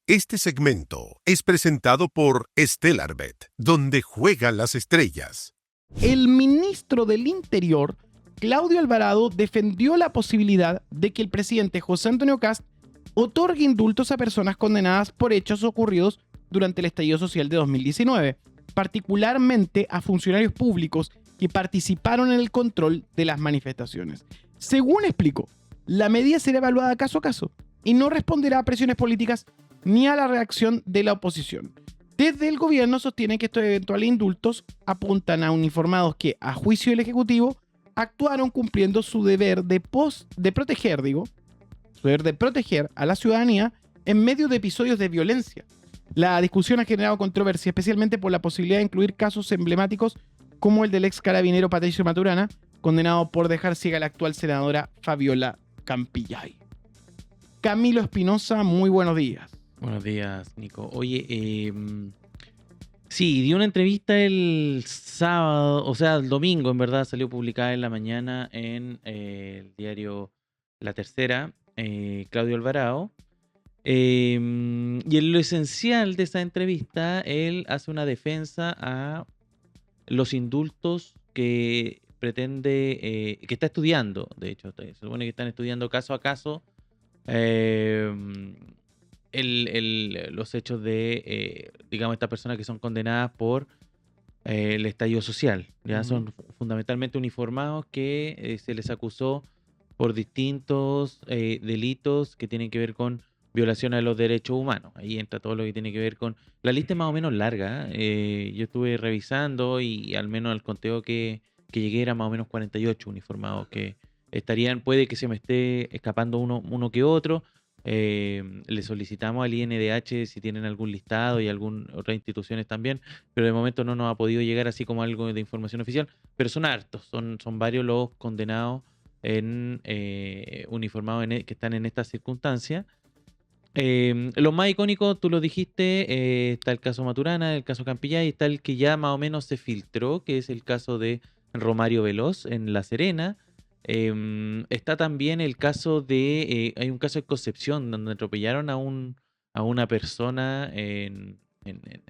Este segmento es presentado por Stellarbet, donde juegan las estrellas. El ministro del Interior, Claudio Alvarado, defendió la posibilidad de que el presidente José Antonio Kast otorgue indultos a personas condenadas por hechos ocurridos durante el estallido social de 2019, particularmente a funcionarios públicos que participaron en el control de las manifestaciones. Según explicó, la medida será evaluada caso a caso y no responderá a presiones políticas ni a la reacción de la oposición. Desde el gobierno sostienen que estos eventuales indultos apuntan a uniformados que, a juicio del Ejecutivo, actuaron cumpliendo su deber de proteger a la ciudadanía en medio de episodios de violencia. La discusión ha generado controversia, especialmente por la posibilidad de incluir casos emblemáticos como el del ex carabinero Patricio Maturana, condenado por dejar ciega a la actual senadora Fabiola Campillay. Camilo Espinosa, muy buenos días. Buenos días, Nico. Oye, sí, dio una entrevista el sábado, o sea, el domingo, en verdad, salió publicada en la mañana en el diario La Tercera, Claudio Alvarado. Y en lo esencial de esa entrevista, él hace una defensa a los indultos que pretende, que está estudiando, de hecho, se supone que están estudiando caso a caso eh, los hechos de, digamos, estas personas que son condenadas por el estallido social. Ya son fundamentalmente uniformados que se les acusó por distintos delitos que tienen que ver con violación a los derechos humanos. Ahí entra todo lo que tiene que ver con... La lista es más o menos larga. Yo estuve revisando y al menos el conteo que llegué era más o menos 48 uniformados que estarían, puede que se me esté escapando uno que otro. Le solicitamos al INDH si tienen algún listado y algunas otras instituciones también, pero de momento no nos ha podido llegar así como algo de información oficial, pero son hartos, son varios los condenados uniformados que están en estas circunstancias. Los más icónicos, tú lo dijiste, está el caso Maturana, el caso Campillay, está el que ya más o menos se filtró, que es el caso de Romario Veloz en La Serena. Está también el caso de, hay un caso de Concepción, donde atropellaron a una persona en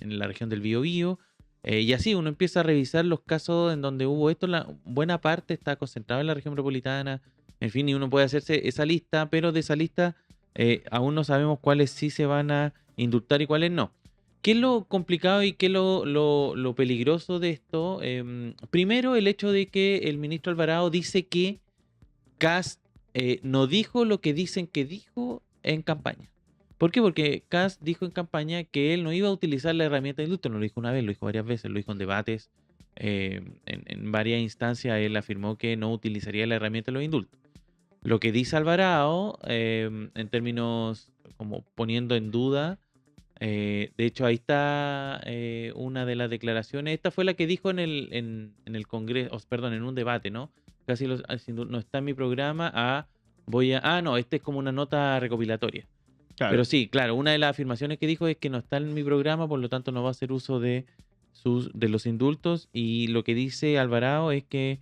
la región del Biobío. Y así uno empieza a revisar los casos en donde hubo esto, la buena parte está concentrada en la región metropolitana, en fin, y uno puede hacerse esa lista, pero de esa lista aún no sabemos cuáles sí se van a indultar y cuáles no. ¿Qué es lo complicado y qué es lo peligroso de esto? Primero, el hecho de que el ministro Alvarado dice que Kast no dijo lo que dicen que dijo en campaña. ¿Por qué? Porque Kast dijo en campaña que él no iba a utilizar la herramienta de indulto. No lo dijo una vez, lo dijo varias veces, lo dijo en debates. En varias instancias él afirmó que no utilizaría la herramienta de los indultos. Lo que dice Alvarado, en términos como poniendo en duda, de hecho ahí está una de las declaraciones, esta fue la que dijo en el Congreso, perdón, en un debate, ¿no? Casi no está en mi programa, no, este es como una nota recopilatoria. Claro. Pero sí, claro, una de las afirmaciones que dijo es que no está en mi programa, por lo tanto no va a hacer uso de los indultos, y lo que dice Alvarado es que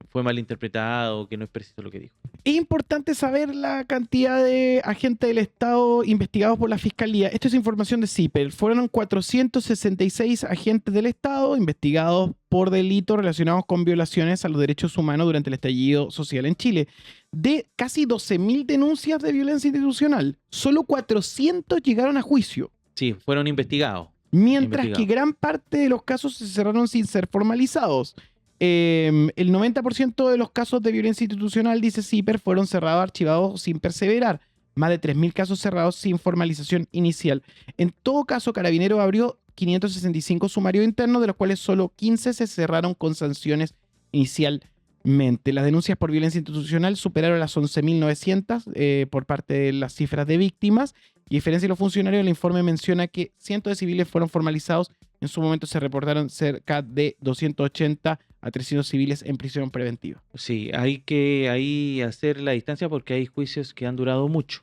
fue malinterpretado, que no es preciso lo que dijo. Es importante saber la cantidad de agentes del Estado investigados por la Fiscalía. Esto es información de CIPER. Fueron 466 agentes del Estado investigados por delitos relacionados con violaciones a los derechos humanos durante el estallido social en Chile. De casi 12.000 denuncias de violencia institucional, solo 400 llegaron a juicio. Sí, fueron investigados. Mientras que gran parte de los casos se cerraron sin ser formalizados. El 90% de los casos de violencia institucional, dice CIPER, fueron cerrados, archivados sin perseverar. Más de 3.000 casos cerrados sin formalización inicial. En todo caso, Carabineros abrió 565 sumarios internos, de los cuales solo 15 se cerraron con sanciones inicialmente. Las denuncias por violencia institucional superaron las 11.900 por parte de las cifras de víctimas. Y a diferencia de los funcionarios, el informe menciona que cientos de civiles fueron formalizados. En su momento se reportaron cerca de 280 a 300 civiles en prisión preventiva. Sí, hay que ahí hacer la distancia porque hay juicios que han durado mucho.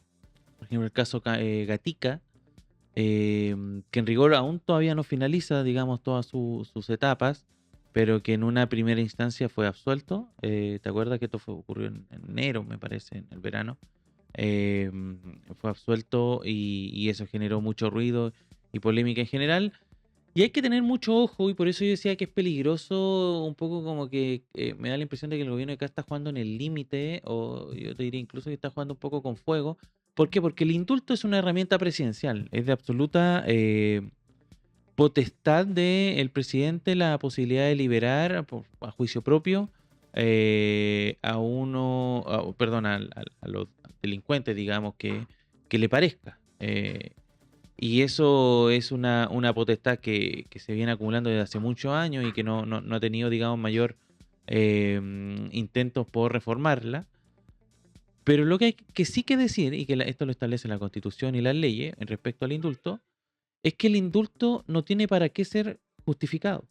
Por ejemplo, el caso Gatica, que en rigor aún todavía no finaliza, digamos, todas sus etapas, pero que en una primera instancia fue absuelto. ¿Te acuerdas que esto ocurrió en enero, me parece, en el verano? eh, fue absuelto y eso generó mucho ruido y polémica en general. Y hay que tener mucho ojo, y por eso yo decía que es peligroso, un poco como que me da la impresión de que el gobierno de acá está jugando en el límite, o yo te diría incluso que está jugando un poco con fuego. ¿Por qué? Porque el indulto es una herramienta presidencial, es de absoluta potestad del presidente la posibilidad de liberar a juicio propio perdón, a los delincuentes, digamos, que le parezca. Y eso es una potestad que se viene acumulando desde hace muchos años y que no ha tenido, digamos, mayor intentos por reformarla. Pero lo que hay que sí que decir, y que esto lo establece la Constitución y las leyes en respecto al indulto, es que el indulto no tiene para qué ser justificado.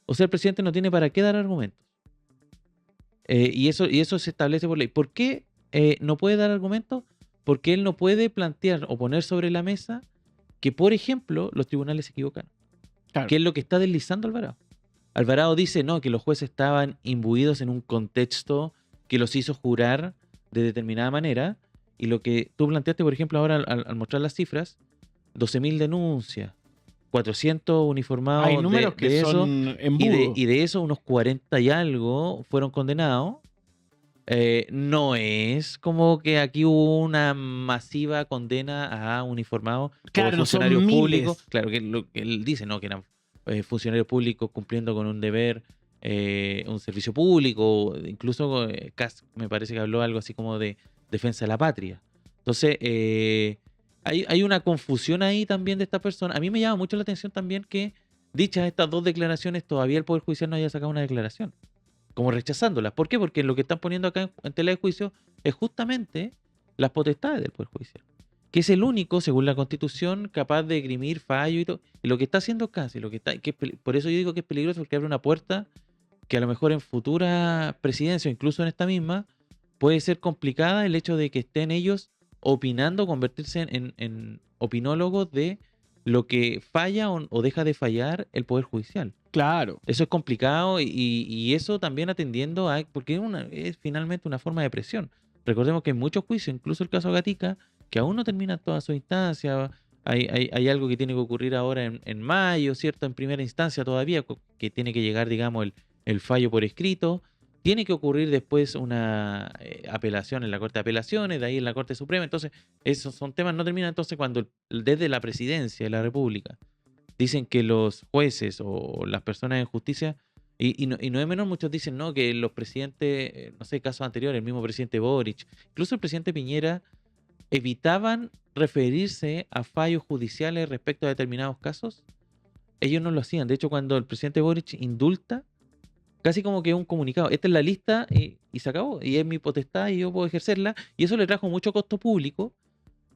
O sea, el presidente no tiene para qué dar argumentos. Y eso se establece por ley. ¿Por qué no puede dar argumentos? Porque él no puede plantear o poner sobre la mesa que, por ejemplo, los tribunales se equivocan. Claro. ¿Qué es lo que está deslizando Alvarado? Alvarado dice, no, que los jueces estaban imbuidos en un contexto que los hizo jurar de determinada manera. Y lo que tú planteaste, por ejemplo, ahora al mostrar las cifras, 12.000 denuncias, 400 Hay uniformados números que de eso, son embudos. y de eso unos 40 y algo fueron condenados. No es como que aquí hubo una masiva condena a uniformados o Claro, no son funcionarios públicos. miles. Claro, que lo que él dice, ¿no? Que eran funcionarios públicos cumpliendo con un deber, un servicio público, incluso Kast me parece que habló algo así como de defensa de la patria. Entonces, hay una confusión ahí también de esta persona. A mí me llama mucho la atención también que, dichas estas dos declaraciones, todavía el Poder Judicial no haya sacado una declaración como rechazándolas. ¿Por qué? Porque lo que están poniendo acá en tela de juicio es justamente las potestades del Poder Judicial, que es el único, según la Constitución, capaz de esgrimir fallo y todo. Y lo que está haciendo casi, por eso yo digo que es peligroso, porque abre una puerta que a lo mejor en futura presidencia o incluso en esta misma puede ser complicada el hecho de que estén ellos opinando, convertirse en opinólogos de lo que falla o deja de fallar el Poder Judicial. Claro. Eso es complicado y eso también atendiendo a, porque es finalmente una forma de presión. Recordemos que hay muchos juicios, incluso el caso Gatica, que aún no termina toda su instancia. Hay algo que tiene que ocurrir ahora en mayo, ¿cierto? En primera instancia todavía, que tiene que llegar, digamos, el fallo por escrito. Tiene que ocurrir después una apelación en la Corte de Apelaciones, de ahí en la Corte Suprema. Entonces, esos son temas, no terminan entonces cuando desde la presidencia de la República dicen que los jueces o las personas en justicia, y no es menor, muchos dicen no, que los presidentes, no sé, casos anteriores, el mismo presidente Boric, incluso el presidente Piñera, evitaban referirse a fallos judiciales respecto a determinados casos. Ellos no lo hacían. De hecho, cuando el presidente Boric indulta, casi como que es un comunicado. Esta es la lista y se acabó. Y es mi potestad y yo puedo ejercerla. Y eso le trajo mucho costo público,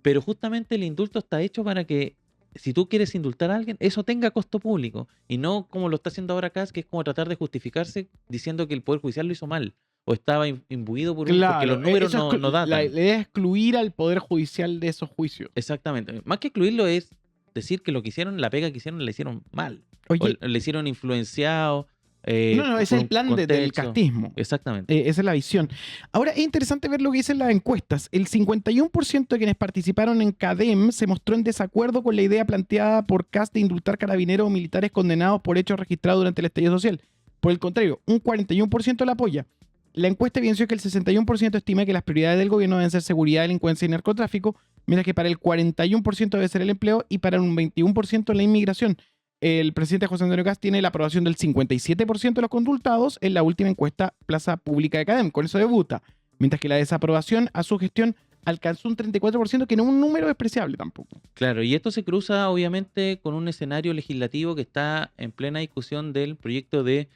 pero justamente el indulto está hecho para que si tú quieres indultar a alguien, eso tenga costo público. Y no como lo está haciendo ahora Kast, que es como tratar de justificarse diciendo que el Poder Judicial lo hizo mal. O estaba imbuido porque los números eso no la datan. idea es excluir al Poder Judicial de esos juicios. Exactamente. Más que excluirlo es decir que lo que hicieron, la pega que hicieron, la hicieron mal. Oye, O le hicieron influenciado. no, ese es el plan del castismo. Exactamente. Esa es la visión. Ahora, es interesante ver lo que dicen las encuestas. El 51% de quienes participaron en CADEM se mostró en desacuerdo con la idea planteada por Kast de indultar carabineros o militares condenados por hechos registrados durante el estallido social. Por el contrario, un 41% la apoya. La encuesta evidenció que el 61% estima que las prioridades del gobierno deben ser seguridad, delincuencia y narcotráfico, mientras que para el 41% debe ser el empleo y para un 21% la inmigración. El presidente José Antonio Kast tiene la aprobación del 57% de los consultados en la última encuesta Plaza Pública de CADEM. Con eso debuta. Mientras que la desaprobación a su gestión alcanzó un 34%, que no es un número despreciable tampoco. Claro, y esto se cruza obviamente con un escenario legislativo que está en plena discusión del proyecto de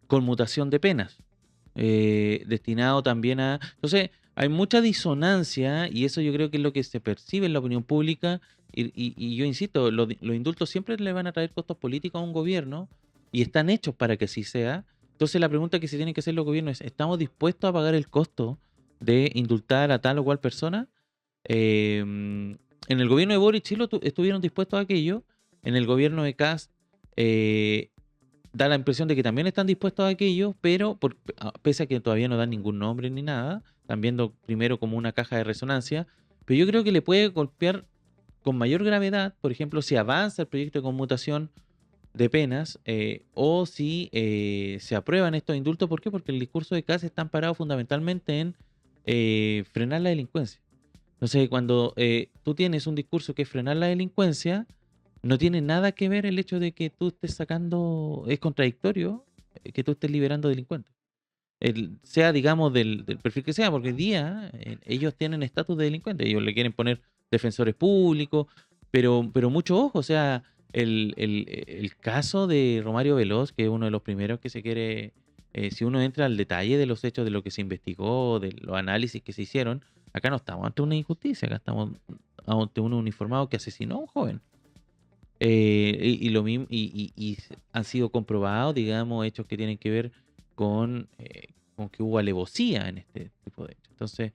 conmutación de penas, destinado también a... Entonces, hay mucha disonancia y eso yo creo que es lo que se percibe en la opinión pública y yo insisto, los indultos siempre le van a traer costos políticos a un gobierno y están hechos para que así sea. Entonces la pregunta que se tienen que hacer los gobiernos es, ¿estamos dispuestos a pagar el costo de indultar a tal o cual persona? En el gobierno de Boric sí estuvieron dispuestos a aquello, en el gobierno de Kast da la impresión de que también están dispuestos a aquello, pero pese a que todavía no dan ningún nombre ni nada, están viendo primero como una caja de resonancia, pero yo creo que le puede golpear con mayor gravedad, por ejemplo, si avanza el proyecto de conmutación de penas o si se aprueban estos indultos. ¿Por qué? Porque el discurso de Kast está amparado fundamentalmente en frenar la delincuencia. Entonces, cuando tú tienes un discurso que es frenar la delincuencia, no tiene nada que ver el hecho de que tú estés sacando, es contradictorio que tú estés liberando delincuentes. Sea, digamos, del perfil que sea, porque hoy día ellos tienen estatus de delincuente, ellos le quieren poner defensores públicos, pero mucho ojo, o sea, el caso de Romario Veloz, que es uno de los primeros que se quiere, si uno entra al detalle de los hechos, de lo que se investigó, de los análisis que se hicieron, acá no estamos ante una injusticia, acá estamos ante un uniformado que asesinó a un joven. Y lo mismo, y han sido comprobados, digamos, hechos que tienen que ver con que hubo alevosía en este tipo de hechos. Entonces,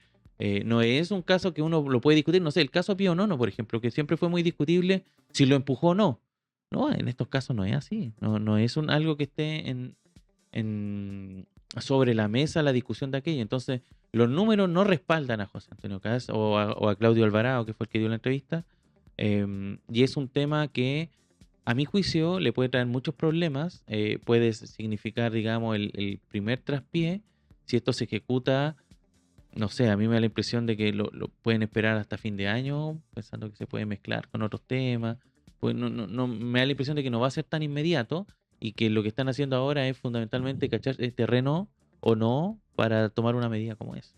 no es un caso que uno lo puede discutir, no sé, el caso Pío Nono, por ejemplo, que siempre fue muy discutible si lo empujó o no. No, en estos casos no es así. No es algo que esté sobre la mesa la discusión de aquello. Entonces, los números no respaldan a José Antonio Caz o a Claudio Alvarado, que fue el que dio la entrevista. Y es un tema que, a mi juicio, le puede traer muchos problemas. Puede significar, digamos, el primer traspié. Si esto se ejecuta, no sé, a mí me da la impresión de que lo pueden esperar hasta fin de año, pensando que se puede mezclar con otros temas. Pues no, me da la impresión de que no va a ser tan inmediato y que lo que están haciendo ahora es fundamentalmente cachar el terreno o no para tomar una medida como esa.